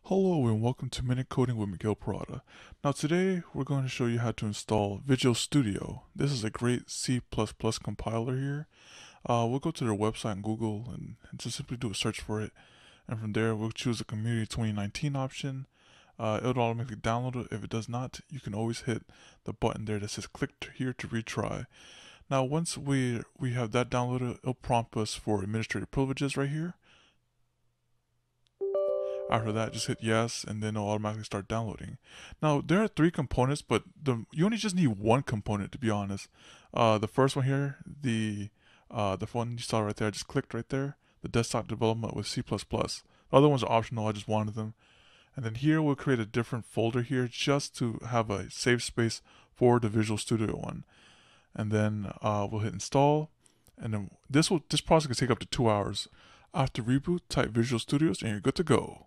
Hello and welcome to Minute Coding with Miguel Parada. Now today we're going to show you how to install Visual Studio. This is a great C++ compiler here. We'll go to their website on Google and just simply do a search for it. And from there we'll choose the Community 2019 option. It'll automatically download it. If it does not, you can always hit the button there that says click here to retry. Now once we have that downloaded, it'll prompt us for administrative privileges right here. After that, just hit yes, and then it'll automatically start downloading. Now, there are three components, but you only just need one component, to be honest. The first one here, the one you saw right there, I just clicked right there, the desktop development with C++. The other ones are optional, I just wanted them. And then here, we'll create a different folder here just to have a safe space for the Visual Studio one. And then we'll hit install, and then this process can take up to 2 hours. After reboot, type Visual Studios, and you're good to go.